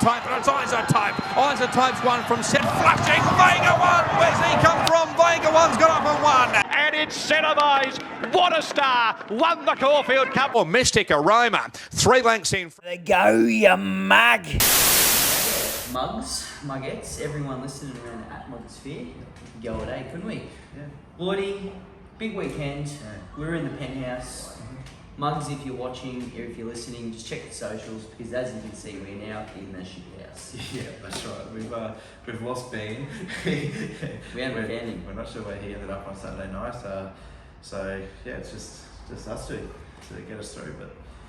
Type, and it's Isotype. Isotype's one from set, flashing. Vega one. Where's he come from? Vega one's got up and won. And it's Cinema's What a Star won the Caulfield Cup. Or Mystic Aroma, 3 lengths in. There go, you mug. Muggettes, everyone listening around the atmosphere. We could go all day, couldn't we? Yeah. Lloydy, big weekend. Yeah. We're in the penthouse. Mugs, if you're watching or if you're listening, just check the socials because as you can see, we're now in the shit house. Yeah, that's right. We've lost Bean. We haven't found him. We're not sure where he ended up on Saturday night. So yeah, it's just us two to get us through.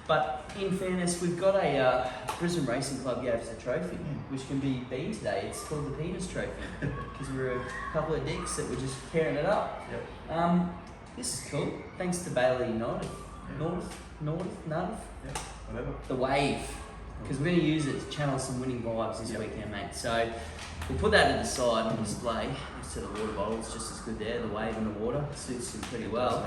But in fairness, we've got a Brisbane Racing Club gave us a trophy, which can be beaten today. It's called the Peters Trophy because we're a couple of dicks that were just carrying it up. Yep. This is cool. Thanks to Bailey North, Yeah, whatever. the Wave, because we're going to use it to channel some winning vibes this weekend, mate. So we'll put that to the side on display next to the water bottle. It's just as good there. The Wave and the water suits them pretty well.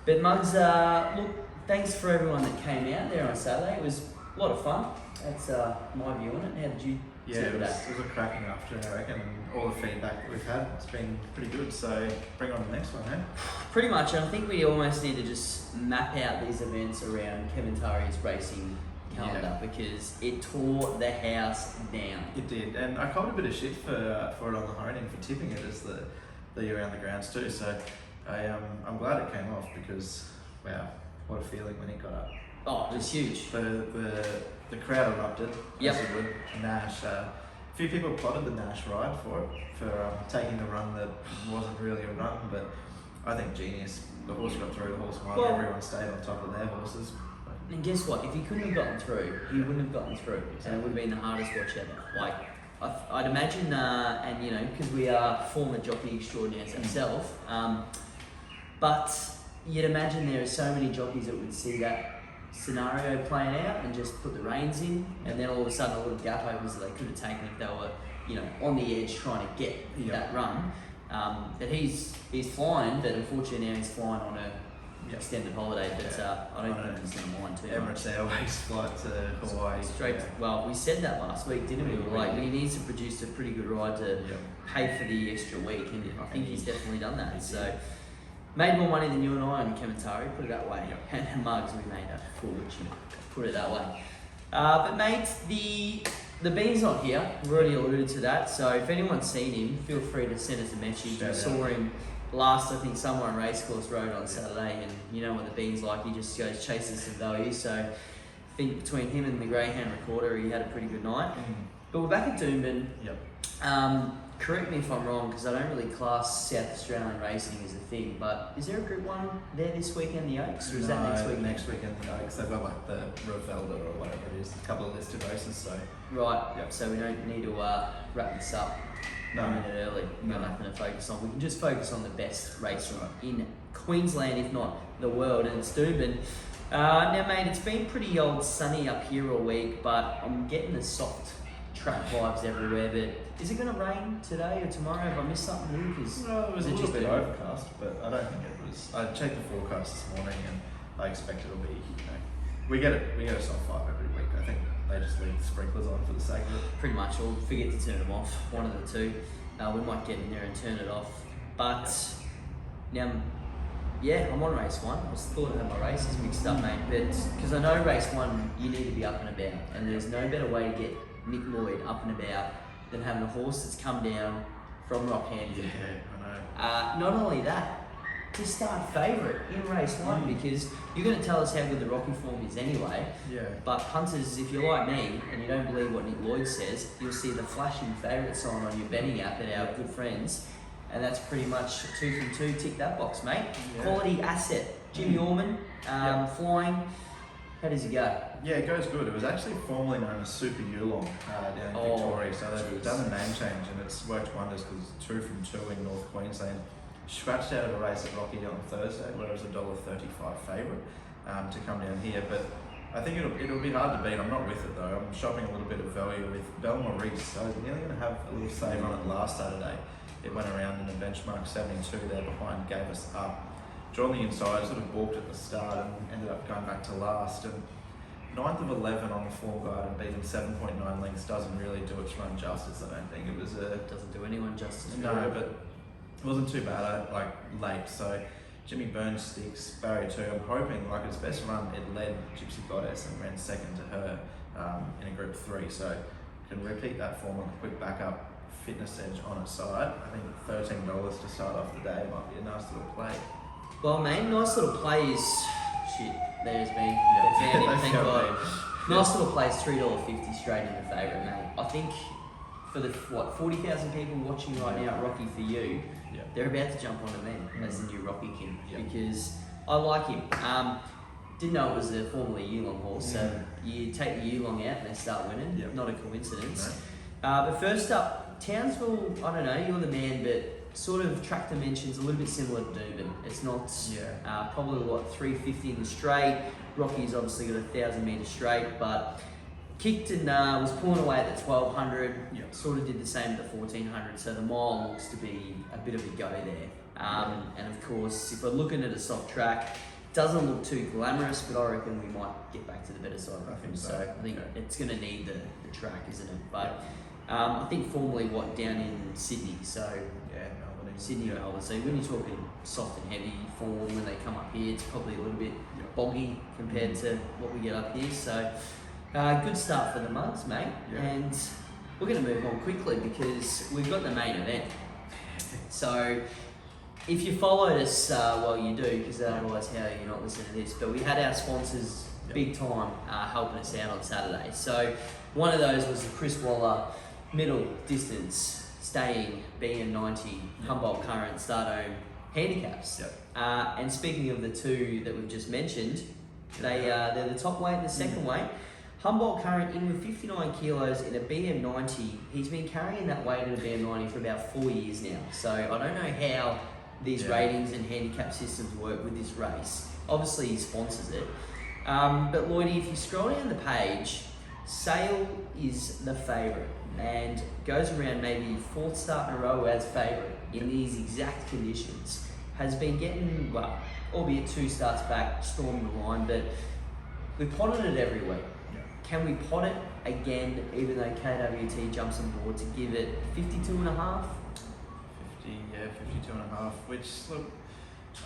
But Mugs, look, thanks for everyone that came out there on Saturday. It was a lot of fun. That's my view on it. How did you? Yeah, it was a cracking afternoon, I reckon, and all the feedback that we've had, it's been pretty good, so bring on the next one, eh? Pretty much, and I think we almost need to just map out these events around Kevin Tari's racing calendar because it tore the house down. It did, and I copped a bit of shit for it on the honing for tipping it as the year around the grounds too, so I'm glad it came off because, wow, what a feeling when it got up. Oh, it was huge. The crowd erupted. Yep. As it would. Nash. A few people plotted the Nash ride for taking the run that wasn't really a run, but I think genius. The horse got through. The horse won. Everyone stayed on top of their horses. And guess what? If he couldn't have gotten through, he wouldn't have gotten through, and it would have been the hardest watch ever. Like I'd imagine, and you know, because we are former jockey extraordinaires ourselves, but you'd imagine there are so many jockeys that would see that scenario playing out and just put the reins in, and then all of a sudden a little gap opens that they could have taken if they were, you know, on the edge trying to get that run. But he's flying, but unfortunately now he's flying on a extended holiday. But I don't think he's going to mind too much. Emirates Airways flight to Hawaii. Straight. Well, we said that last week, didn't we? We were like, he needs to produce a pretty good ride to pay for the extra week, and I think he's definitely done that. So. Made more money than you and I on Kevin Tari, put it that way. And Mugs, we made a fortune, put it that way. But mate, the Bean's not here. We've already alluded to that. So if anyone's seen him, feel free to send us a message. We saw him last, I think, somewhere on Racecourse Road on Saturday, and you know what the Bean's like. He just goes chases some value. So I think between him and the Greyhound Recorder, he had a pretty good night. But we're back at Doomben. Correct me if I'm wrong, because I don't really class South Australian racing as a thing, but is there a Group 1 there this weekend, the Oaks, or is that next weekend? Next weekend, the Oaks. They've got like the Revelda or whatever it is, a couple of listed races, so... Right, so we don't need to wrap this up a minute early. We've got nothing to focus on. We can just focus on the best race in Queensland, if not the world, and it's Doomben. Now, mate, it's been pretty old sunny up here all week, but I'm getting the soft track vibes everywhere, but is it going to rain today or tomorrow? Have I missed something, Luke? No, it was a little bit overcast, but I don't think it was. I checked the forecast this morning, and I expect it'll be. You know, we get a soft 5 every week. I think they just leave the sprinklers on for the sake of it. Pretty much, or forget to turn them off. One of the two. We might get in there and turn it off. But now, yeah, I'm on race 1. I was thought I had my races mixed up, mate. But because I know race 1, you need to be up and about, and there's no better way to get Nick Lloyd up and about than having a horse that's come down from Rockhampton. Yeah, I know. Not only that, to start favourite in race 1 because you're going to tell us how good the Rocky form is anyway. Yeah. But punters, if you're like me and you don't believe what Nick Lloyd says, you'll see the flashing favourite sign on your betting app at our good friends, and that's pretty much 2 from 2. Tick that box, mate. Yeah. Quality asset. Jimmy Orman, flying. How does he go? Yeah, it goes good. It was actually formerly known as Super Yulong down in Victoria, so they've done a name change and it's worked wonders because it's 2 from 2 in North Queensland. Scratched out of a race at Rocky on Thursday where it was $1.35 favourite to come down here, but I think it'll be hard to beat. I'm not with it though. I'm shopping a little bit of value with Belmore Reese. I was nearly going to have a little save on it last Saturday. It went around in a benchmark 72 there behind, gave us up. Drawn the inside, sort of balked at the start and ended up going back to last. And 9th of 11 on the form guide and beat them 7.9 lengths doesn't really do its run justice. I don't think it was a. Doesn't do anyone justice. No, really. but it wasn't too bad. Late. So Jimmy Burns sticks, barrier 2. I'm hoping its best run. It led Gypsy Goddess and ran second to her in a group 3. So can repeat that form with a quick backup. Fitness edge on its side. I think $13 to start off the day might be a nice little play. Well, mate, nice little plays. Shit, there's me. Yeah. They found him, They thank found God. me. Nice little plays, $3.50 straight in the favourite, mate. I think for the 40,000 people watching right now at Rocky For You, Yeah. they're about to jump onto them as the new Rocky King Yeah. because I like him. Didn't know it was a formerly Yulong horse, so you take the Yulong out and they start winning. Yeah. Not a coincidence. No. But first up, Townsville, I don't know, you're the man, but sort of track dimensions a little bit similar to Doomben. It's not probably 350 in the straight. Rocky's obviously got 1,000 metre straight, but kicked and was pulling away at the 1200. Yep. Sort of did the same at the 1400. So the mile looks to be a bit of a go there. And of course, if we're looking at a soft track, doesn't look too glamorous, but I reckon we might get back to the better side of him. So I think it's going to need the track, isn't it? But I think formerly down in Sydney. So Melbourne. Sydney, Melbourne. So when you're talking soft and heavy form, when they come up here, it's probably a little bit boggy compared to what we get up here. So good start for the Mugs, mate. Yeah. And we're going to move on quickly because we've got the main event. So if you followed us, well, you do, because otherwise how are you not listening to this? But we had our sponsors big time helping us out on Saturday. So one of those was the Chris Waller middle distance staying BM90 Humbolt Current Stardome handicaps. And speaking of the two that we've just mentioned, they're the top weight and the second weight. Humboldt Current in with 59 kilos in a BM90. He's been carrying that weight in a BM90 for about 4 years now. So I don't know how these ratings and handicap systems work with this race. Obviously he sponsors it. But Lloydy, if you scroll down the page, Sale is the favourite and goes around maybe 4th start in a row as favourite in these exact conditions. Has been getting, well, albeit 2 starts back, stormed the line, but we've potted it every week. Can we pot it again, even though KWT jumps on board to give it 52.5? 52.5, which, look,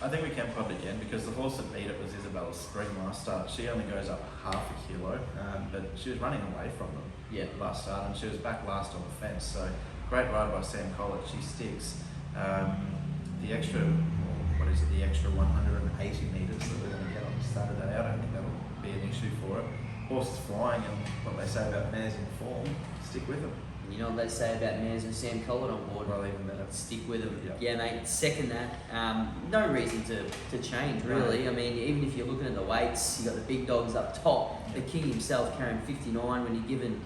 I think we can pot it again because the horse that beat it was Isabella's Spring last start. She only goes up half a kilo, but she was running away from them last start and she was back last on the fence. So great ride by Sam Collett, she sticks. The extra, the extra 180 metres that we're going to get on Saturday, I don't think that'll be an issue for it. Horse is flying, and what they say about mares in form, stick with them. You know what they say about mares and Sam Collett on board? Well, even better. Stick with them. Yeah, mate, second that. No reason to change, really. I mean, even if you're looking at the weights, you got the big dogs up top. The king himself carrying 59 when you're given,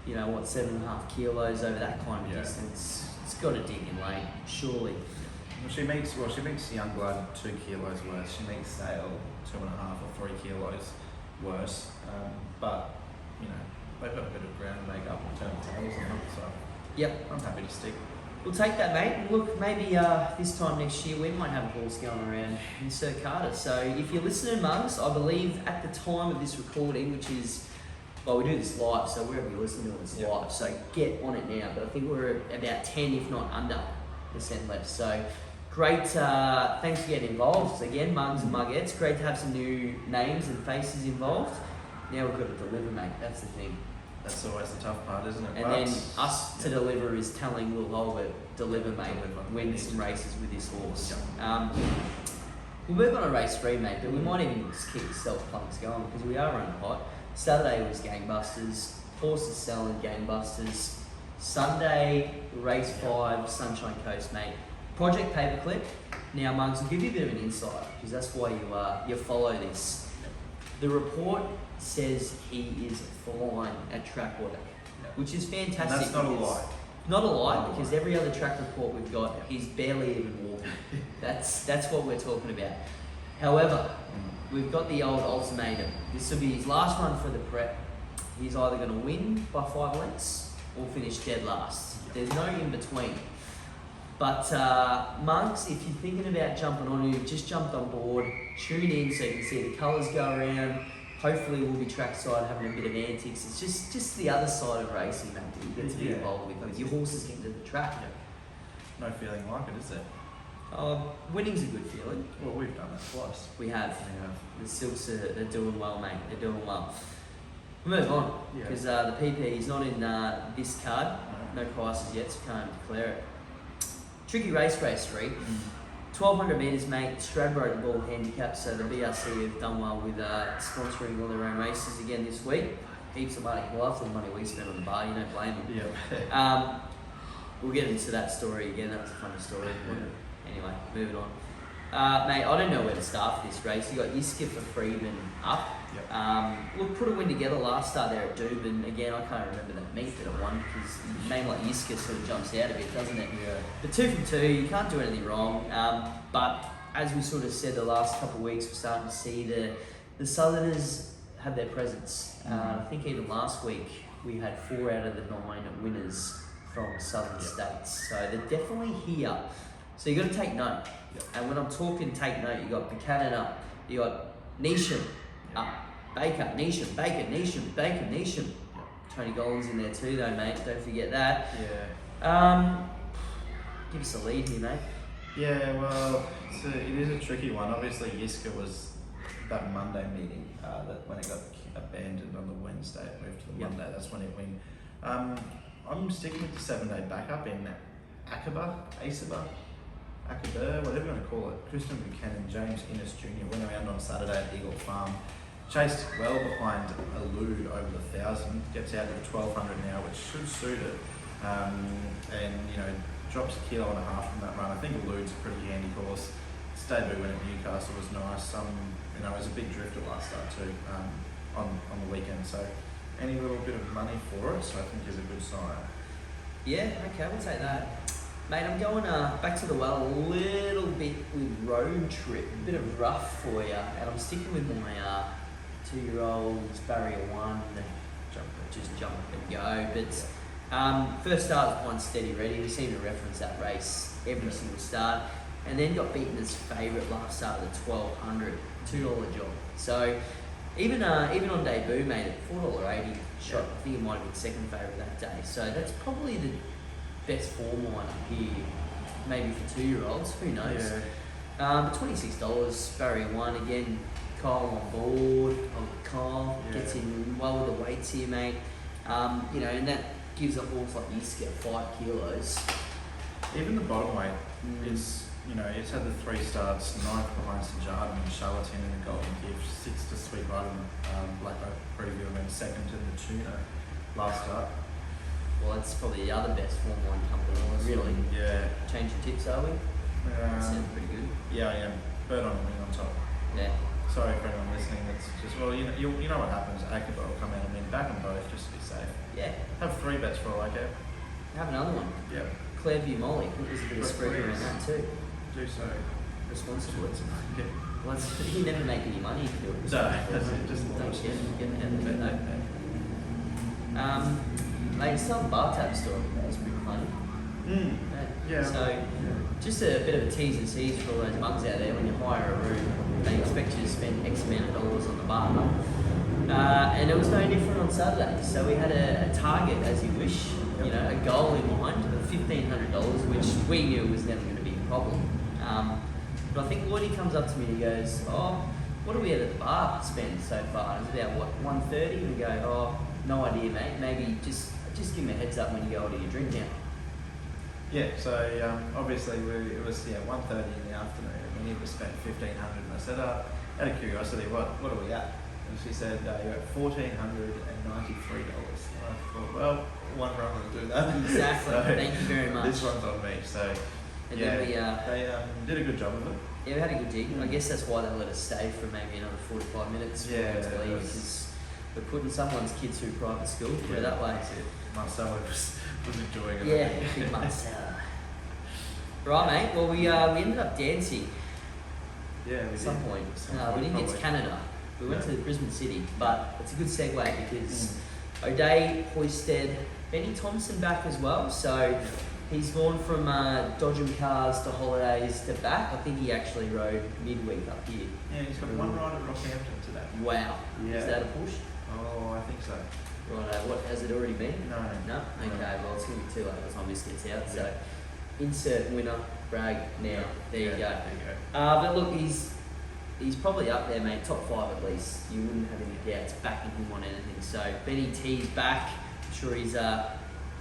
7.5 kilos over that kind of distance. It's got to dig in lane, surely. Well, she makes Youngblood 2 kilos worse. She makes Sale 2.5 or 3 kilos worse. But they've got a bit of ground to make up and turn the tables on them. So I'm happy to stick. We'll take that, mate. And look, maybe this time next year we might have a horse going around in Sir Carter. So if you're listening, Mugs, I believe at the time of this recording, which is, well, we do this live, so wherever you're listening to it, it's live. So get on it now. But I think we're about 10, if not under, % left. So great. Thanks for getting involved. So again, Mugs and Mugettes, great to have some new names and faces involved. Now we've got to deliver, mate. That's the thing. That's always the tough part, isn't it? And then us to deliver is telling Will Holbert, deliver, mate, win some races with this horse. We'll move on to race 3, mate, but we might even just keep the self-plunks going because we are running hot. Saturday was gangbusters, horses selling gangbusters. Sunday, race 5, Sunshine Coast, mate. Project Paperclip. Now, Mugs, will give you a bit of an insight because that's why you follow this. The report says he is flying at track work, which is fantastic. And that's not a lie. Not a lie, because every other track report we've got, he's barely even walking. That's what we're talking about. However, we've got the old ultimatum. This will be his last run for the prep. He's either going to win by 5 lengths or finish dead last. There's no in between. But Mugs, if you're thinking about jumping on, you've just jumped on board, tune in so you can see the colours go around. hopefully we'll be trackside having a bit of antics. It's just the other side of racing, mate, that you get to be involved with your horses getting to the track. No feeling like it, is there? Winning's a good feeling. Well, we've done that twice. We have. The Silks they're doing well, mate. They're doing well. We'll move on, because the PP is not in this card. No prices yet, so can't declare it. Tricky race 3. 1,200 metres, mate. Stradbroke the ball handicap, so the BRC have done well with sponsoring all their own races again this week. Heaps of money. Well, after the money we spent on the bar, you don't blame them. Yeah. We'll get into that story again. That was a funny story. Anyway, moving on. Mate, I don't know where to start for this race. You got Yiska for Freeman up. Look, put a win together last start there at Doomben. Again, I can't remember that meet that it won because a name like Yiska sort of jumps out a bit, doesn't it? Yeah. But 2 from 2, you can't do anything wrong. But as we sort of said the last couple of weeks, we're starting to see the Southerners have their presence. I think even last week we had 4 out of the 9 winners from Southern states. So they're definitely here. So you got to take note. And when I'm talking take note, you got Buchanan up, you got Neesham up, Baker, Neesham, Baker, Neesham, Baker, Neesham. Tony Golden's in there too, though, mate. Don't forget that. Give us a lead here, mate. Yeah, well, it is a tricky one. Obviously, Yiska was that Monday meeting that when it got abandoned on the Wednesday, it moved to the Monday. That's when it went. I'm sticking with the 7-day backup in Acaba, whatever you want to call it. Christian Buchanan, James Innes Jr. went around on Saturday at Eagle Farm. Chased well behind Elude over the 1,000. Gets out to 1,200 now, which should suit it. And, drops 1.5 kilos from that run. I think Elude's a pretty handy horse. His debut win at Newcastle was nice. It was a big drifter last start too on the weekend. So any little bit of money for it, so I think is a good sign. Yeah, okay, we'll take that. Mate, I'm going back to the well a little bit with Road Trip, a bit of rough for you, and I'm sticking with my 2-year-old Barrier 1, just jump and go. But first start was One Steady Ready. We seem to reference that race every single start, and then got beaten as favourite last start at the 1,200, $2 job. So even on debut, mate, at $4.80 shot, I think it might have been second favourite that day. So that's probably the best form line here, maybe for 2-year-olds, who knows. But $26, Barrier 1 again, Kyle on board. Kyle gets in well with the weights here, mate. And that gives a horse like Yiska 5 kilos. Even the bottom weight is, it's had the 3 starts, 9th behind St Jarden and Charlatan in the Golden Gift, 6th to Sweet Button, Black Oak Preview, and then 2nd to the Tuna last start. Well, that's probably the other best form line company, really. Yeah. Changing tips, are we? That sounds pretty good. Yeah, I am. Bird on the wing on top. Yeah. Sorry for anyone listening. That's just you know what happens. Acaba will come out and win. Back them both just to be safe. Yeah. Have 3 bets for all I care. Have another one. Yeah. Clairview Molly. I think there's a bit of spread around that too. Do so responsibly. Yeah. Well, you never make any money if you do it. No, that's it. Just don't get ahead of it though. Mate, it's not a bar tab story. That was pretty funny. Yeah. So, just a bit of a T's and C's for all those mugs out there. When you hire a room, they expect you to spend X amount of dollars on the bar. And it was no different on Saturday. So we had a target, as you wish, a goal in mind of $1,500, which we knew was never going to be a problem. But I think Lloydy comes up to me and he goes, "Oh, what do we at the bar spend so far?" It's about what, $130, and we go, "Oh, no idea, mate. Maybe just give me a heads up when you go order your drink now." Yeah, so obviously it was 1:30 in the afternoon and we needed to spend $1,500, and I said, out of curiosity, what are we at? And she said, you're at $1,493. And I thought, well, one run will do that. Exactly. So thank you very much. This one's on me. So and yeah, then they did a good job of it. Yeah, we had a good dig. I guess that's why they let us stay for maybe another 45 minutes for us to leave, because we're putting someone's kids through private school, put it that way. That's it. Marcelo was enjoying it. Yeah, big Marcelo. Right, mate. Well, we ended up dancing. Yeah, at some point. We didn't get to Canada. We went to Brisbane City, but it's a good segue because O'Day, Hoisted, Benny Thompson back as well. So He's gone from dodging cars to holidays to back. I think he actually rode midweek up here. Yeah, he's got one ride at Rockhampton today. Wow. Yeah. Is that a push? Oh, I think so. Right, what has it already been? No. No? Okay, well it's going to be too late by the time this gets out. So insert winner, brag now. There you go. There you go. But look, he's probably up there, mate. Top 5 at least. You wouldn't have any doubts backing him on anything. So Benny T's back. I'm sure he's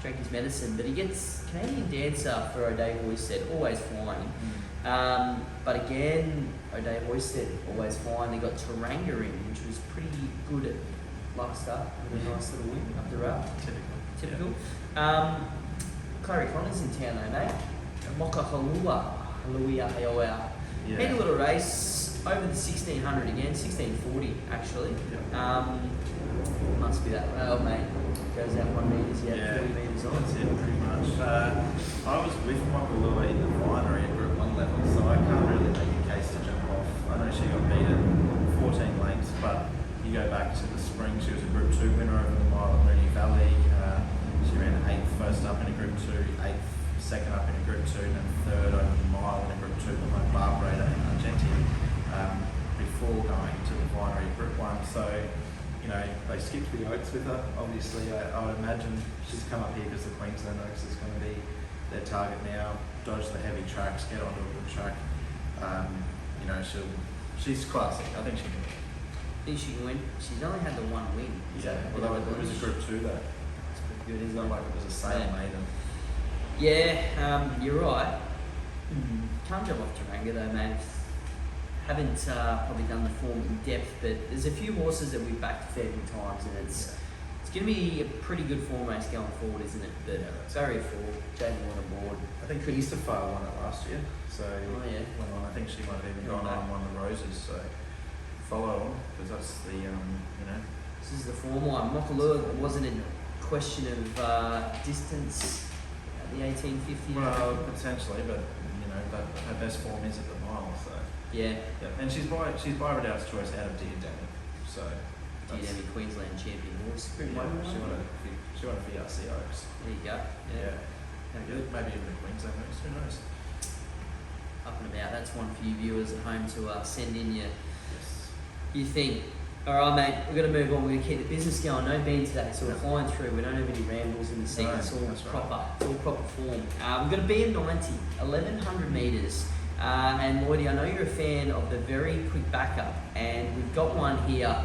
drank his medicine, but he gets Canadian Dancer for O'Day Hoysted, always flying. But again, O'Day Hoysted, always flying. They got Taranga in, which was pretty good at last start with a nice little win up the rail. Typical. Yeah. Clary Connor's in town though, mate. Moka Halua. Yeah. Had a little race over the 1600 again, 1640 actually. Must be that rail, mate. Goes out 1 metre, 40 metres on. That's it, pretty much. I was with Mokalua in the winery at Group 1 level, so I can't really make a case to jump off. I know she got beaten 14 lengths, but you go back to the spring, she was a Group 2 winner over the mile at Moonee Valley. She ran 8th first up in a Group 2, 8th second up in a Group 2, and 3rd over the mile in a Group 2 behind Barbara and Argentine before going to the winery at Group 1. So, you know, they skipped the Oaks with her. Obviously, I would imagine she's come up here because the Queensland Oaks is going to be their target now. Dodge the heavy tracks, get onto a good track. You know, she's classic. I think she can win. Think she can win? She's only had the 1 win. Yeah, well, it was a Group 2 though. It's pretty good, It's isn't not it? like it was a sale maiden. Yeah, you're right. Can't jump off Taranga though, mate. Haven't probably done the form in depth, but there's a few horses that we've backed a fair few times, and it's going to be a pretty good form race going forward, isn't it? But Barrier 4, Jaden on board. I think Easterfire won it last year, so went on. I think she might have even gone on and won the Roses. So follow on, because that's the you know. This is the form line. Mokalua wasn't a question of distance at the 1850. Well, potentially, but you know, her best form is at the mile, so. Yeah. And she's by Ridout's choice out of Diademic, so. Diademic Queensland champion horse. She won a VRC Oaks. There you go. Yeah. How good. Maybe even a Queensland Oaks, who knows? Up and about. That's one for you viewers at home to send in your Yes. you think. All right, mate, we're going to move on. We're going to keep the business going. No Ben today, so we're flying through. We don't have any rambles in the scene. No, it's all that's proper. right. It's all proper form. We've got a BM90, 1100 metres. And Lloydy, I know you're a fan of the very quick backup, and we've got one here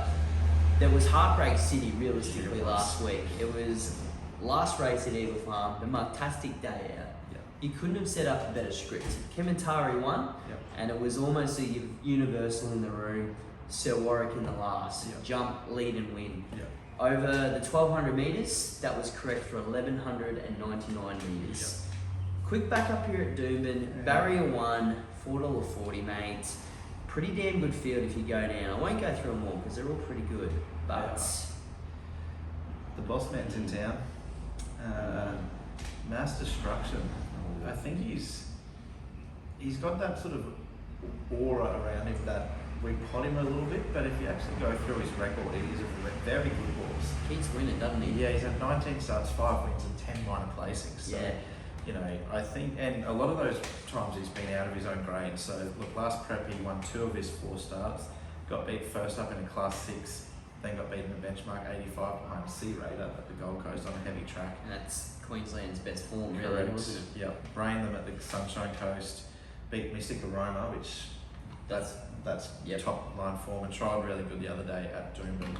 that was Heartbreak City realistically last week. It was last race at Eagle Farm, the Mugtastic Day Out. Yep. You couldn't have set up a better script. Kementari won, Yep. and it was almost a universal in the room. Sir Warwick in the last, jump, lead and win. Yep. Over the 1200 metres, that was correct for 1199 metres. Quick back up here at Doomben, Barrier 1, $4.40, mate. Pretty damn good field if you go down. I won't go through them all because they're all pretty good, but... The boss man's in town. Mass Destruction. I think he's got that sort of aura around him that we pot him a little bit, but if you actually go through his record, he's a very good horse. Keeps winning, doesn't he? Yeah, he's had 19 starts, 5 wins and 10 minor placings. So, you know, I think, and a lot of those times he's been out of his own grade. So, look, last prep he won 2 of his 4 starts, got beat first up in a Class 6, then got beaten a benchmark 85 behind a Sea Raider at the Gold Coast on a heavy track. And that's Queensland's best form, really, wasn't it? Yep, brained them at the Sunshine Coast, beat Mystic Aroma, which that's top line form, and trialled really good the other day at Doomben.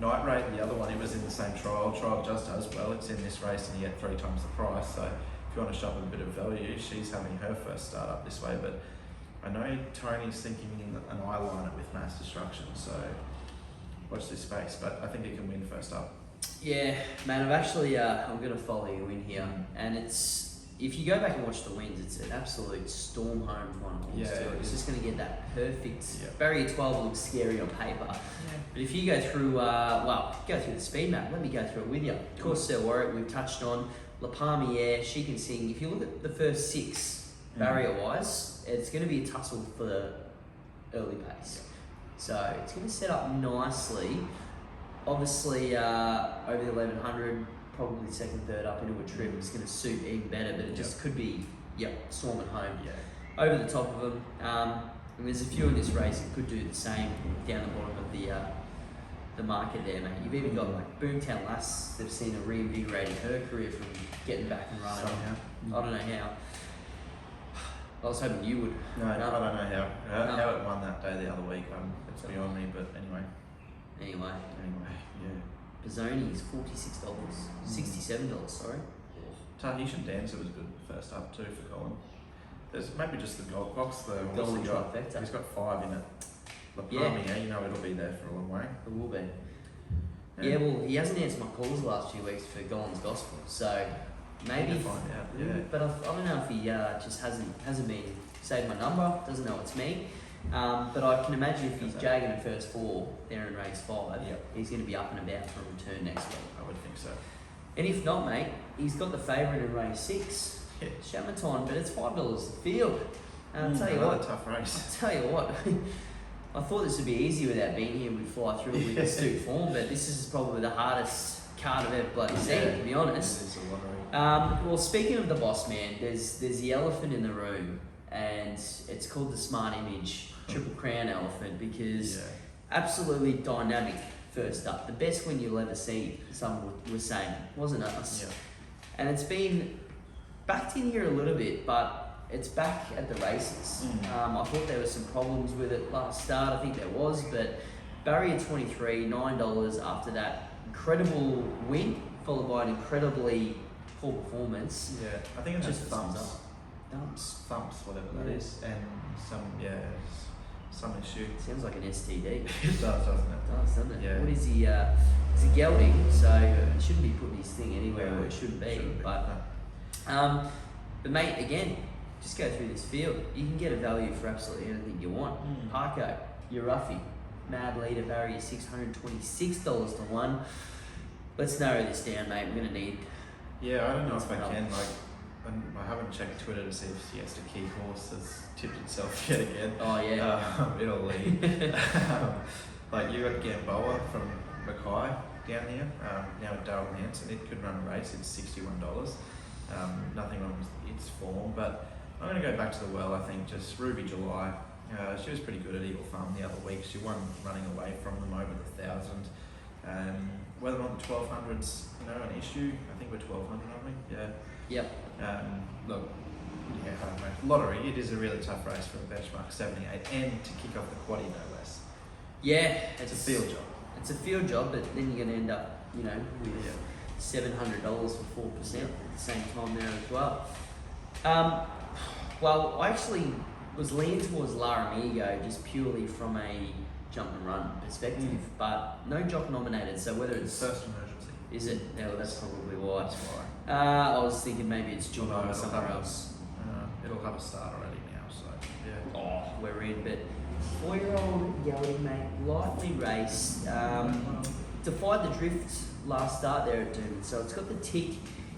Night Rate, the other one, it was in the same trial just as well. It's in this race and you get 3 times the price. So if you want to shop a bit of value, she's having her first start up this way. But I know Tony's thinking an eyeliner with Mass Destruction, so watch this space. But I think he can win first up. Yeah, man, I've actually, I'm going to follow you in here, and it's, if you go back and watch the wins, it's an absolute storm home for one horse too. It's just going to get that perfect. Barrier 12 looks scary on paper, but if you go through, go through the speed map. Let me go through it with you. Of course, Sir Warwick we've touched on. La Palmiere, she can sing. If you look at the first 6 barrier-wise, it's going to be a tussle for the early pace. So it's going to set up nicely. Obviously, over the 1100, probably second, third up into a trip is going to suit even better, but it just could be, storming home. Yeah. Over the top of them. And there's a few in this race that could do the same down the bottom of the market there, mate. You've even got like Boomtown Lass that's seen a reinvigorating her career from getting back and running. Somehow. I don't know how. I was hoping you would. No, I don't know how it won that day the other week. It's beyond me, but anyway. Anyway, Yeah. Pizzoni is $46, $67, sorry. Tahitian Dancer was good first up too for Colin. There's maybe just the gold box, the Golden trifecta. He's got 5 in it. La Palma, you know it'll be there for a long way. It will be. Yeah, well, he hasn't answered my calls the last few weeks for Golan's Gospel, so maybe. We'll find out. Yeah. But I don't know if he just hasn't been saved my number, doesn't know it's me. But I can imagine if he's jagging the first 4 there in race 5, he's going to be up and about for a return next week. I would think so. And if not, mate, he's got the favourite in race 6. Yeah. Shamaton, but it's $5 a field. And I'll tell you Another what. tough race. I'll tell you what. I thought this would be easy without being here. We'd fly through with astute form, but this is probably the hardest card I've ever bloody seen, to be honest. It is a lottery. Well, speaking of the boss man, there's the elephant in the room, and it's called the Smart Image Triple Crown Elephant because absolutely dynamic first up. The best win you'll ever see, someone was saying, wasn't us? Yeah. And it's been backed in here a little bit, but it's back at the races. I thought there were some problems with it last start. I think there was, but barrier 23, $9 after that incredible win, followed by an incredibly poor performance. Yeah, I think it's just thumps. Thumps, whatever that is, and some issue. Sounds like an STD. It does, doesn't it? Doesn't it? Yeah. What is he? Is he gelding? So he shouldn't be putting his thing anywhere where it shouldn't be. But mate, again, just go through this field. You can get a value for absolutely anything you want. Parko, your Ruffy, Mad Leader, barrier $626 to 1. Let's narrow this down, mate. We're gonna need. Yeah, I don't know if I can. I haven't checked Twitter to see if the extra key horse has tipped itself yet again. Oh yeah. It'll lead. You got Gamboa from Mackay down here. Now Darryl Hanson, it could run a race. It's $61. Nothing wrong with its form, but I'm going to go back to the well. I think just Ruby July. She was pretty good at Eagle Farm the other week. She won running away from them over the 1,000. Whether or not the 1200's an issue, I think we're 1200, aren't we? Yeah. Yep. Look, lottery. It is a really tough race for a benchmark 78, and to kick off the quaddie no less. Yeah, it's a field job. It's a field job, but then you're going to end up, with $700 for 4% at the same time there as well. Well, I actually was leaning towards La Amigo just purely from a jump and run perspective, but no jock nominated. So whether it's first emergency, is it? Yeah, well, that's probably why. That's why. I was thinking maybe it's June or it'll somewhere have else. It'll have a start already now, so yeah. Oh, we're in, but 4-year-old gelding, mate, lightly raced. Defied the drift last start there at Doomben, so it's got the tick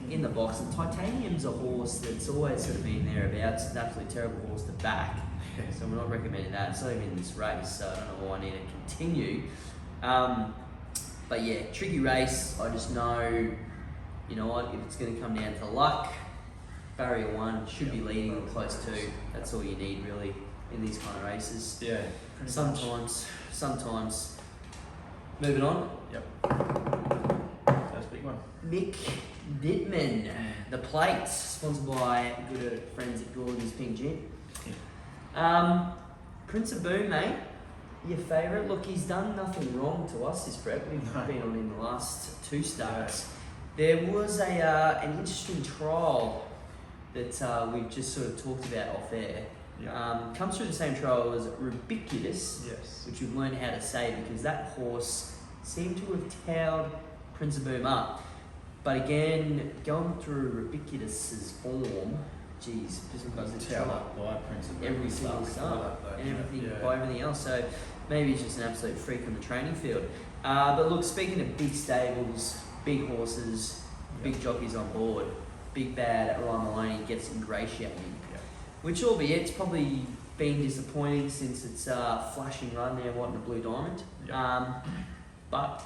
in the box. And Titanium's a horse that's always sort of been thereabouts. It's an absolutely terrible horse to back, so we're not recommending that. It's not even in this race, so I don't know why I need to continue. But yeah, tricky race. I just know, you know what, if it's going to come down to luck, barrier 1 should be leading or close to. That's all you need really in these kind of races. Yeah. Sometimes. Moving on. Yep. That's a big one. Mick Dittman, the plate, sponsored by good friends at Gordon's Pink Gin. Prince of Boom, mate, your favourite. Look, he's done nothing wrong to us this prep. We've been on in the last 2 starts. There was an interesting trial that we've just sort of talked about off air. Comes through the same trial as Rubiculous, which we've learned how to say because that horse seemed to have towed Prince of Boom up. But again, going through Rubiculous's form, geez, just because it's towed up by Prince of Boom every single start and everything by everything else. So maybe he's just an absolute freak on the training field. But look, speaking of big stables, big horses, big jockeys on board, big bad Ryan Maloney gets ingratiating. Which, albeit, it's probably been disappointing since its flashing run there, in the Blue Diamond. But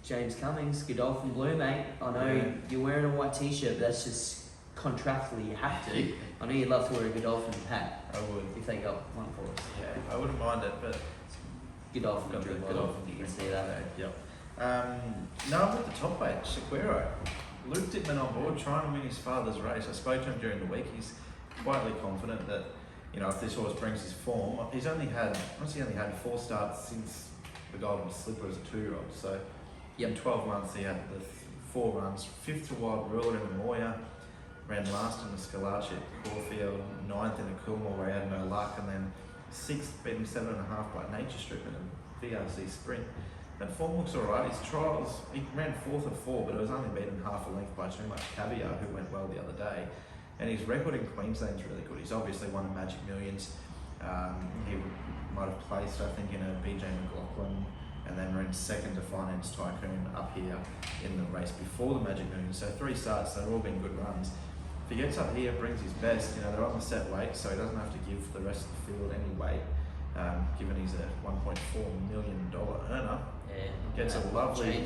James Cummings, Godolphin Blue, mate. I know you're wearing a white t-shirt, but that's just contractually you have to. I know you'd love to wear a Godolphin hat. I would. If they got one for us. Yeah, I wouldn't mind it, but Godolphin, you can see that. Yep. No, I'm at the top weight, Shaquero. Luke Dittman on board, trying to win his father's race. I spoke to him during the week. He's quietly confident that, you know, if this horse brings his form, he's only had 4 starts since the Golden Slipper as a 2-year-old. So in 12 months he had the 4 runs, 5th to Wild Ruler in the Moya, ran last in the Scalacci at Caulfield, 9th in the Coolmore where he had no luck, and then 6th beaten 7.5 by Nature Strip in a VRC sprint. That form looks alright. His trials, he ran 4th of 4, but it was only beaten half a length by Too Much Caviar, who went well the other day. And his record in Queensland's really good. He's obviously won a Magic Millions. He might have placed, I think, in a BJ McLaughlin, and then ran 2nd to Finance Tycoon up here in the race before the Magic Millions. So 3 starts, they've all been good runs. If he gets up here, brings his best, you know, they're on the set weight, so he doesn't have to give the rest of the field any weight, given he's a $1.4 million earner. Yeah, Gets a lovely,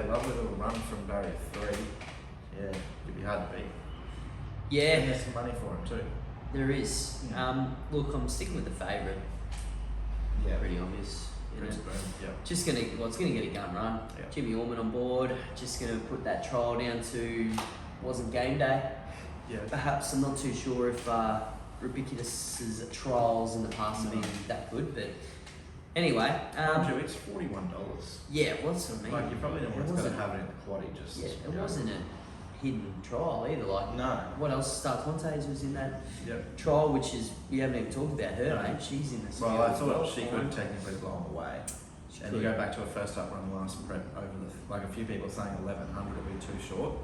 lovely little run from barrier 3. Yeah, it'd be hard to beat. Yeah, And there's some money for him too. there is. Look, I'm sticking with the favourite. Yeah, Pretty obvious. You know. Prince Boom. Yeah. It's gonna get a gun run. Yeah. Jimmy Orman on board. Just gonna put that trial down to wasn't game day. Yeah. Perhaps I'm not too sure if Ridiculous's trials in the past have been that good, but anyway. It's $41. Yeah, what's what I mean? Like you probably don't want to wasn't- have it in the quad. Just Yeah, it wasn't a hidden trial either. Like No. what else? Starcontes was in that Yep. trial, which is we haven't even talked about her, No. mate. She's in this. Well, I as thought she fine. could technically blow him away. She And could. you go back to her first up run last prep over like a few people saying 1100 would be too short,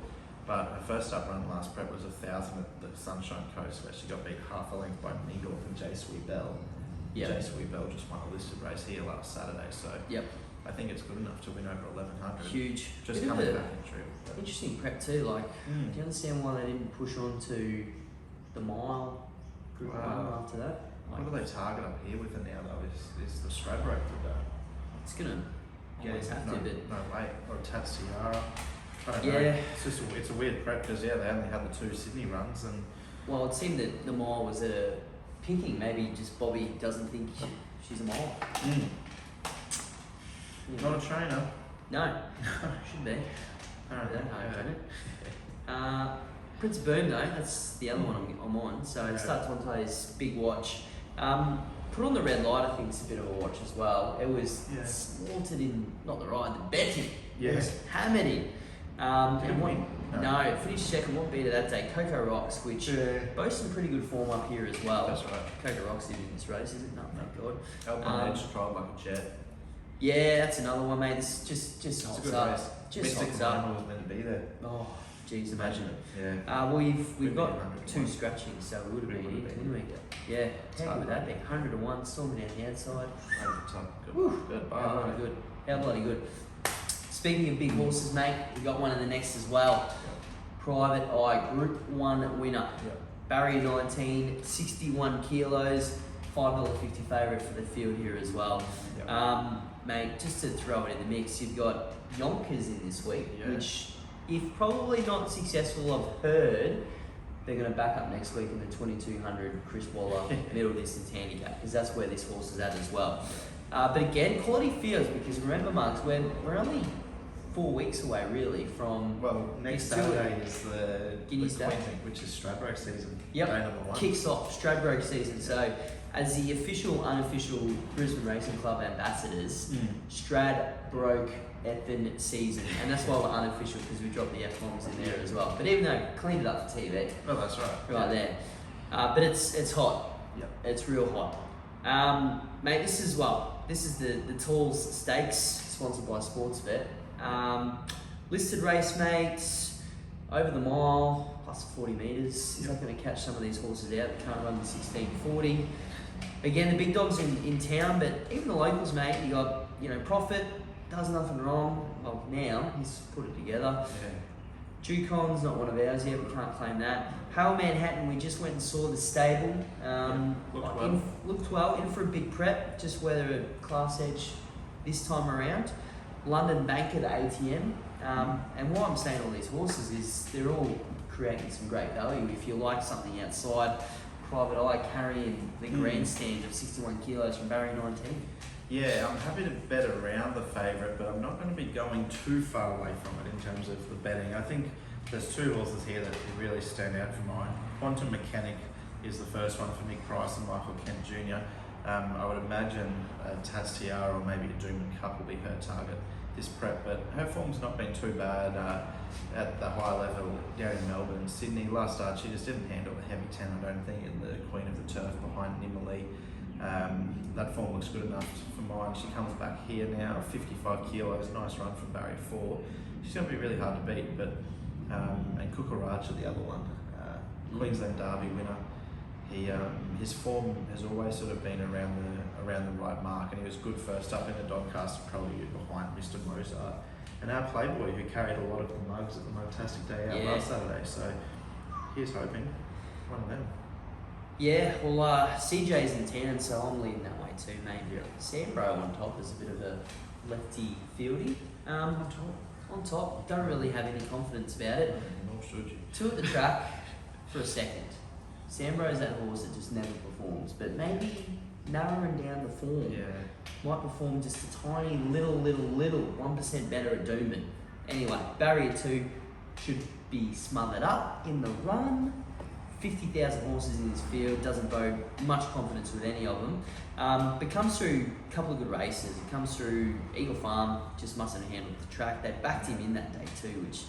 but her first up run last prep was 1000 at the Sunshine Coast where she got beat half a length by Needle and J. Sweet Bell. Yep. J. Sweet Bell just won a listed race here last Saturday, so Yep. I think it's good enough to win over 1100. Huge. Just Bit of coming a back in true. Interesting prep too. Like, do you understand why they didn't push on to the mile group one after that? Like, What do they target up here with it now though? Is the Stradbroke to go? it's gonna always have to, but no wait, or Tats Tiara. I don't Yeah. know. It's a weird prep because they only had the 2 Sydney runs and well, it seemed that the mile was a pinking. Maybe just Bobby doesn't think she's a mile. You know. not a trainer. No, should be. Apparently. Prince Boom though, that's the other one I'm on. So Yeah. Startonte's big watch. Put on the red light, I think it's a bit of a watch as well. It was slaughtered in, not the ride, the betting. Yeah. It was hammered in. Did it and what, win? no, it finished second. What beat it that day? Coco Rocks, which boasts some pretty good form up here as well. That's right. Coco Rocks did in this race, is it? No, thank God. Alpine Edge trialled like a jet. Yeah, that's another one, mate. This just It's a hots good up. race. Just Mystic hots up. Primal was meant to be there. Oh, jeez, imagine it. Yeah. Well, we've We'd got be 100 to 2 1. scratchings, so we would have We been in, would have didn't we? Yeah, how hard good would that be? 100 to 1, storming down the outside. Over the top. Good. Woo. Good. How bloody good. How bloody good. Speaking of big horses, mate, we got one in the next as well. Private Eye Group 1 winner. Yep. Barrier 19, 61 kilos, $5.50 favourite for the field here as well. Yep. Mate, just to throw it in the mix, you've got Yonkers in this week, Yeah. which, if probably not successful, I've heard they're going to back up next week in the 2200 Chris Waller middle distance handicap, because that's where this horse is at as well. But again, quality feels, because remember, Marks, we're only 4 weeks away really from Well, next Let's do it. Saturday is the Guineas Day. Queensland, which is Stradbroke season. Yep. Day number 1. kicks off Stradbroke season. So, as the official, unofficial Brisbane Racing Club ambassadors, Stradbroke effing season, and that's why we're unofficial, because we dropped the F bombs in there as well. But even though cleaned it up for TV, Oh, that's right. right there. But it's hot. Yep. It's real hot. Mate, this is the Talls Stakes, sponsored by Sportsbet. Listed race, mates, over the mile, plus 40 metres. Is that going to catch some of these horses out that can't run the 1640? Again, the big dogs in town, but even the locals, mate. You got, Prophet, does nothing wrong. Well, now, he's put it together. Ducon's not one of ours yet, we can't claim that. Hale Manhattan, we just went and saw the stable. Looked well. Looked well, in for a big prep, just whether a class edge this time around. London Bank at the ATM. And why I'm saying all these horses is they're all creating some great value. If you like something outside, Private Eye carrying the grandstand of 61 kilos from Barry 19. Yeah, I'm happy to bet around the favourite, but I'm not going to be going too far away from it in terms of the betting. I think there's two horses here that really stand out for mine. Quantum Mechanic is the first one for Nick Price and Michael Kent Jr. I would imagine Taz Tiara or maybe a Doomben Cup will be her target this prep, but her form's not been too bad at the high level down in Melbourne and Sydney. Last start she just didn't handle the heavy 10, I don't think, in the Queen of the Turf behind Nimmerly. That form looks good enough for mine. She comes back here now, 55 kilos, nice run from barrier 4. She's going to be really hard to beat, but and Kukaracha, the other one, Queensland Derby winner. His form has always sort of been around the right mark, and he was good first up in the Doncaster Prelude behind Mr. Mozart. And our Playboy, who carried a lot of the mugs at the Mugtastic Day Out last Saturday, so here's hoping one of them. Yeah, well, CJ's in town, so I'm leading that way too, mate. Yeah. Sambro on top is a bit of a lefty fieldy. On top, don't really have any confidence about it. Nor should you. Two at the track for a second. Sambro's that horse that just never performs, but maybe narrowing down the form might perform just a tiny little 1% better at Doomben. Anyway, barrier 2 should be smothered up in the run. 50,000 horses in this field, doesn't bode much confidence with any of them. But comes through a couple of good races. It comes through Eagle Farm, just mustn't handle the track. They backed him in that day too, which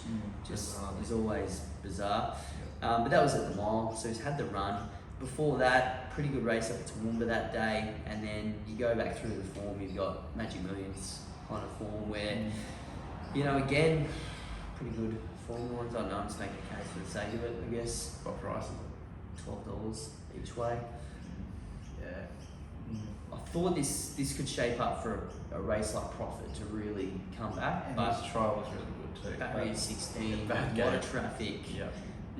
just is always bizarre. But that was at the mile, so he's had the run. Before that, pretty good race up at Toowoomba that day, and then you go back through the form, you've got Magic Millions kind of form where, you know, again, pretty good form lines. I don't know, I'm just making a case for the sake of it, I guess. What price is it? $12 each way. Yeah. I thought this could shape up for a race like Profit to really come back, And but his trial was really good too. barrier 16, bad a lot game. of traffic. Yeah.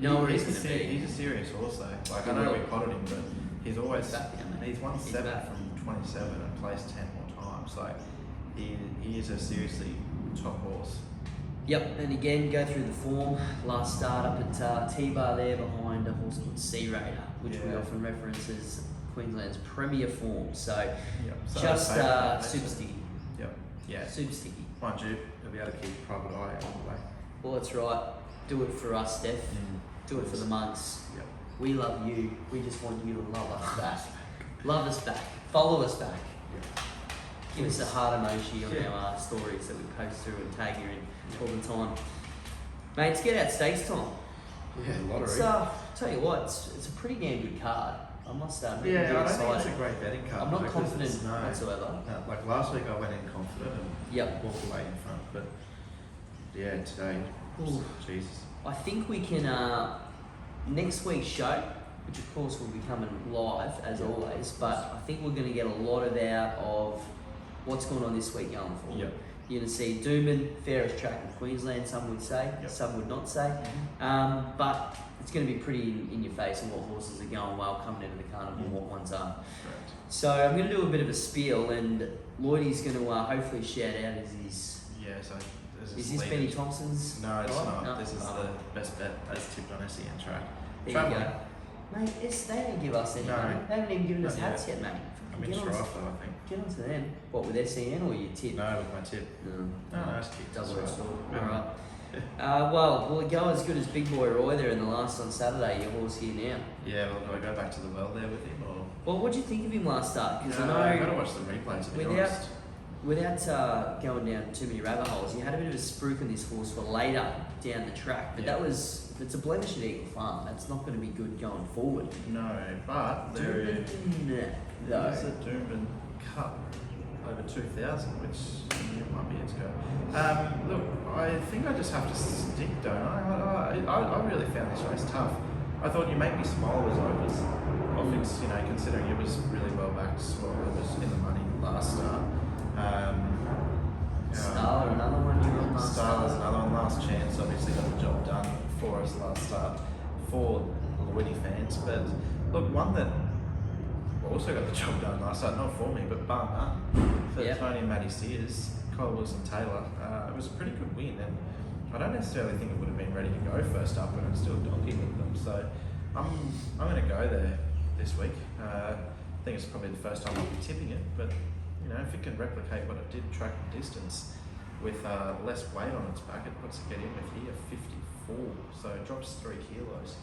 No, he's he's going to be. He's a serious horse though. Like He I know will. we potted him, but he's always back down, mate. he's won He's 7 back. from 27 and placed 10 more times. Like he is a seriously top horse. Yep, and again, go through the form. Last start up at T-Bar there behind a horse called Sea Raider, which we Yeah. often reference as Queensland's premier form. So, So just favourite, super sticky. Yep. Yeah. Super sticky. Mind you, he'll be able to keep Private Eye out of the way. Well, that's right. Do it for us, Steph. Do it for the Mugs. Yep. We love you. We just want you to love us back. Love us back. Follow us back. Yep. Give us a heart emoji on our stories that we post through and tag you in all the time. Mate, let's get out stakes time. Yeah, lottery. It's, tell you what, it's a pretty damn good card. I must I'm Yeah, I really don't think excited. it's a great betting card. I'm not because confident it's- no. whatsoever. No, like last week I went in confident and Yep. walked away in front, but yeah, today, Ooh. Jesus. I think we can, next week's show, which of course will be coming live as always, but I think we're going to get a lot of out of what's going on this week going forward. Yep. You're going to see Doomben, fairest track in Queensland, some would say, Yep. some would not say. But it's going to be pretty in your face on what horses are going well coming into the carnival, what ones aren't. Correct. So I'm going to do a bit of a spiel, and Lloydy's going to hopefully shout out Yeah, so there's is this lead- Benny Thompson's? No, it's right? not. No? This is Oh. the best bet as tipped on SEN track. There Travelling. you go. Mate, they don't give us any No. money. They haven't even given us Not yet. hats yet, mate. I'm in Get on, strife though, I think. get on to them. What, with SEN or your tip? No, with my tip. No, it's kicked. Double That's edged sword. right. Alright. Well, will it go as good as Big Boy Roy there in the last on Saturday, your horse here now? Yeah, well, do I go back to the well there with him or? Well, what do you think of him last start? Because No, I I've got to know, watch the replay to be without- honest. without going down too many rabbit holes, you had a bit of a spruik on this horse for later down the track, but Yeah. that was, if it's a blemish at Eagle Farm, that's not going to be good going forward. No, but there is Doomben, though. a Doomben Cup over 2,000, which might be it to go. Look, I think I just have to stick, don't I? I really found this race tough. I thought You Make Me Smile was overs. Obviously, you know, considering it was really well backed, well, it was in the money last start. Starler, another one you're on last Starler's start. another one, last chance, obviously got the job done for us last start for Lloydy fans. But look, one that also got the job done last start, not for me, but bar none for Yep. Tony and Matty Sears. Coles and Taylor. It was a pretty good win, and I don't necessarily think it would have been ready to go first up, but it's still donkey with them. So I'm going to go there this week. I think it's probably the first time I'll be tipping it, but you know, if it can replicate what it did track and distance with less weight on its back, what's it get in with here? 54. So it drops 3 kilos.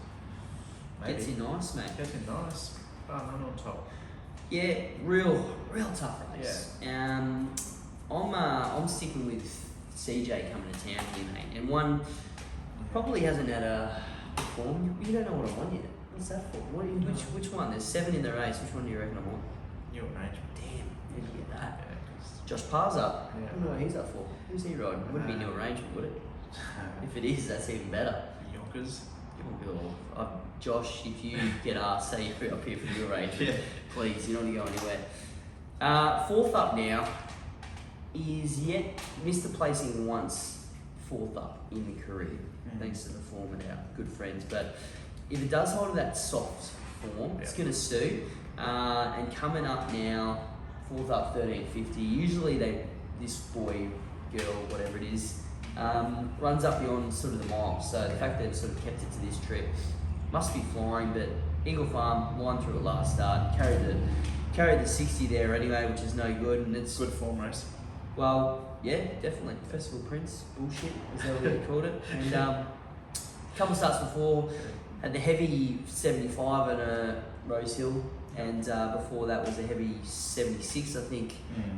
Maybe. Gets in nice, mate. Gets in nice. None on top. Yeah, real tough race. Yeah. I'm sticking with CJ coming to town here, mate. And one probably hasn't had a form. You don't know what I want yet. What's that for? Which one? There's 7 in the race. Which one do you reckon I want? New arrangement. Damn, did you get that? Yeah, Josh Parr's up. Yeah. I don't know what he's up for. Who's he riding? It wouldn't be new arrangement, would it? If it is, that's even better. Yonkers. Josh, if you get asked, say you're up here for new arrangement, please, you don't want to go anywhere. Fourth up now is yet missed the placing once, fourth up in the career, thanks to the form of our good friends. But if it does hold that soft form, it's going to suit. And coming up now, fourth up 1350. Usually this boy, girl, whatever it is, runs up beyond sort of the mile. So the fact that they've sort of kept it to this trip must be flying. But Eagle Farm line through it last start, carried the 60 there anyway, which is no good. And it's good form race. Well, yeah, definitely. Festival Prince bullshit, is that what they called it? And a couple of starts before, had the heavy 75 at Rose Hill, and before that was a heavy 76, I think,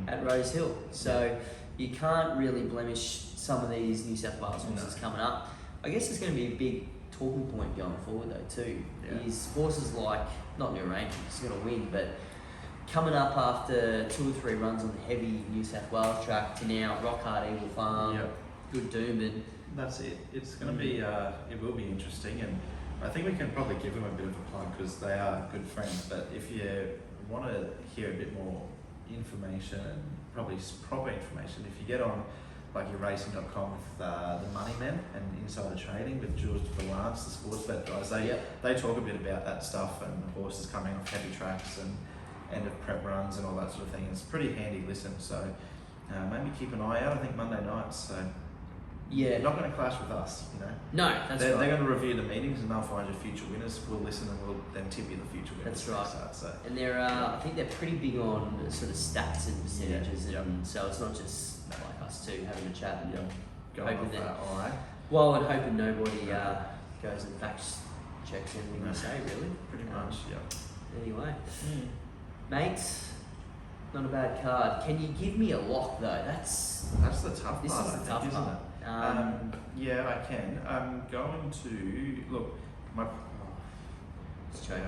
at Rose Hill. So you can't really blemish some of these New South Wales horses coming up. I guess it's going to be a big talking point going forward though too. Is horses like, not New Arrangement, he's going to win, but coming up after 2 or 3 runs on the heavy New South Wales track to now Rock Hard Eagle Farm, good Doomben. That's it. It's going to be, it will be interesting, and I think we can probably give them a bit of a plug because they are good friends. But if you want to hear a bit more information and probably proper information, if you get on like your racing.com with the Money Men and Insider Trading with Jules de Valance, the sports bet guys, they talk a bit about that stuff and horses coming off heavy tracks and end of prep runs and all that sort of thing. It's pretty handy listen, so maybe keep an eye out. I think Monday nights, so not going to clash with us, you know. No, they're going to review the meetings and they'll find your future winners. We'll listen and we'll then tip you the future winners. That's right. So. And they're, I think they're pretty big on sort of stats and percentages, and so it's not just like us two having a chat and hoping that. All right. Well, and hoping nobody goes and fact checks anything we say, really. Pretty much, yeah. Anyway. Mate, not a bad card. Can you give me a lock though? That's the tough part. This is the tough isn't part. it? Yeah, I can. I'm going to look. It's choking.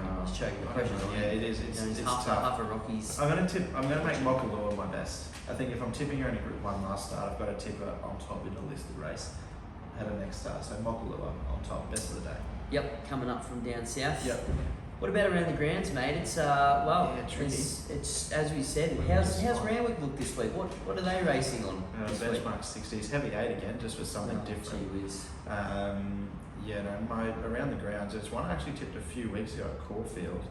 The pressure's on. Yeah, it is. It's tough. tough. Half a Rockies. I'm going to make Mokalua my best. I think if I'm tipping her in a Group 1 last start, I've got to tip her on top in a listed race at her next start. So Mokalua on top, best of the day. Yep, coming up from down south. Yep. What about around the grounds, mate? It's it's as we said. How's Randwick look this week? What are they racing on? Benchmark 60s, heavy 8 again, just for something different. Around the grounds. There's one I actually tipped a few weeks ago at Caulfield.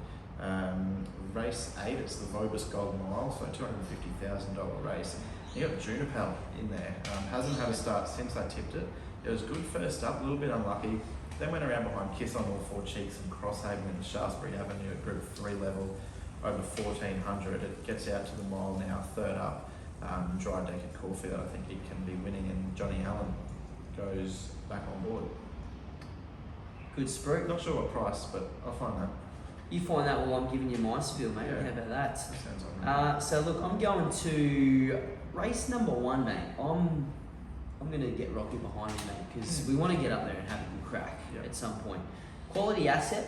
Race 8, it's the Vobis Gold Mile, so $250,000 race. You got Junipal in there. Hasn't had a start since I tipped it. It was good first up, a little bit unlucky. Then went around behind Kiss on All Four Cheeks and Crosshaven in the Shaftesbury Avenue at Group 3 level over 1400. It gets out to the mile now, third up. Dry deck at Caulfield, I think he can be winning, and Johnny Allen goes back on board. Good sprint. Not sure what price, but I'll find that. You find that while I'm giving you my spiel, mate. Yeah. How about that? That sounds like so look, I'm going to race number 1, mate. I'm going to get Rocky behind me, mate, because we want to get up there and have a good crack at some point. Quality asset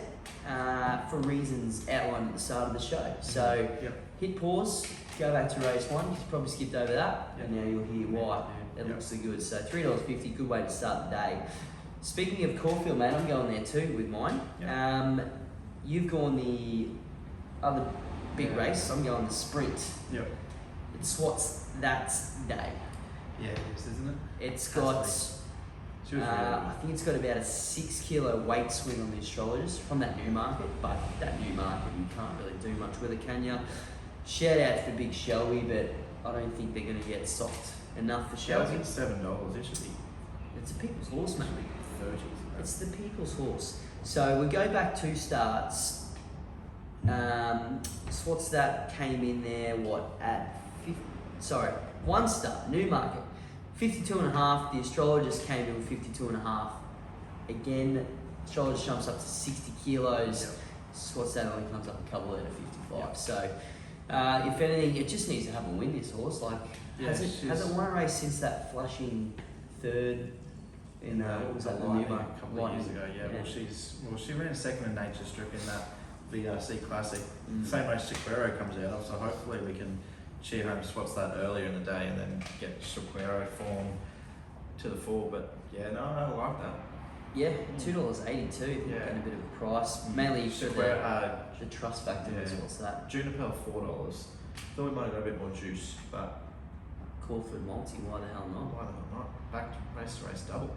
for reasons outlined at the start of the show. So hit pause, go back to race 1. You've probably skipped over that, and now you'll hear why. It looks so good. So $3.50, good way to start the day. Speaking of Caulfield, mate, I'm going there too with mine. You've gone the other big race. I'm going the sprint. Yep. It's what's that day. Yeah, it is, isn't it? It's got, I think it's got about a 6 kilo weight swing on the astrologers from that new market, but that new market, you can't really do much with it, can you? Shout out to the big Shelby, but I don't think they're going to get soft enough for Yeah, Shelby. it's $7. It should be It's a people's horse, mate. 30s. It's the people's horse. So we go back 2 starts. What's that came in there? At 1 start, Newmarket, 52.5. The astrologist came in with 52.5. Again, astrologist jumps up to 60 kilos. Yep. What's that? Only comes up a couple out of 55. Yep. So, if anything, it just needs to have a win. This horse, has it won a race since that Flushing third? It was that a the Lightning Newmarket? a couple of years ago. Yeah. She ran second in Nature Strip in that VRC Classic. Same race Chiquero comes out of, so hopefully we can cheer home spots that earlier in the day and then get Chiquero form to the fore. But yeah, no, I like that. Yeah, $2.82. Yeah. Getting a bit of a price, mainly for the trust factor. Yeah. What's that? Juniper $4. Thought we might have got a bit more juice, but Caulford Multi, why the hell not? why the hell not? Back to race double.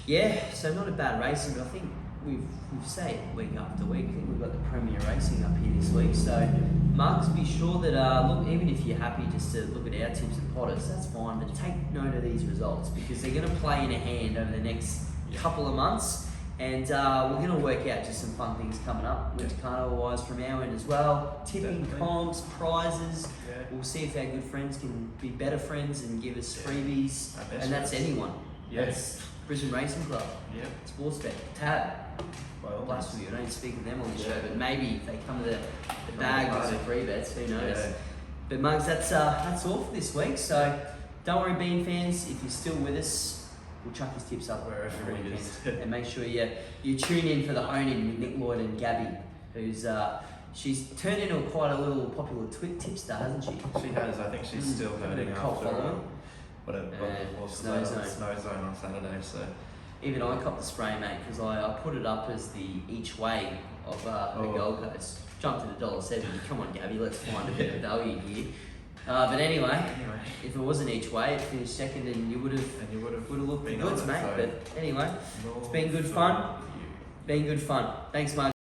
Yeah, so not a bad racing, but I think we've said it week after week. I think we've got the Premier Racing up here this week. So, Marks, be sure that look, even if you're happy just to look at our tips and potters, that's fine. But take note of these results because they're going to play in a hand over the next couple of months, and we're going to work out just some fun things coming up, which wise from our end as well. Tipping, comps, prizes. Yeah. We'll see if our good friends can be better friends and give us freebies, and that's anyone. Yes. Brisbane Racing Club. Yep. Sportsbet. Tab. By all means. Blasphemy, I don't speak of them on the show, Yeah. but maybe if they come to the bag with some free bets, who knows. Yeah. But Mugs, that's all for this week. So don't worry, Bean fans, if you're still with us, we'll chuck his tips up Wherever on the he weekend. is. And make sure you tune in for the hone in with Nick Lloyd and Gabby, who's she's turned into quite a little popular tipster, hasn't she? She has. I think she's still Got a hurting bit of cult after following. what Snow Zone. Snow Zone on Saturday. So Even I copped the spray, mate, because I put it up as the each way of the Gold Coast. Jumped to the $1.70. Come on, Gabby, let's find a bit of value here. But anyway, if it wasn't each way, it finished second, and you would have looked been good, on it, mate. so But anyway, it's been good for fun. you. Been good fun. Thanks, mate.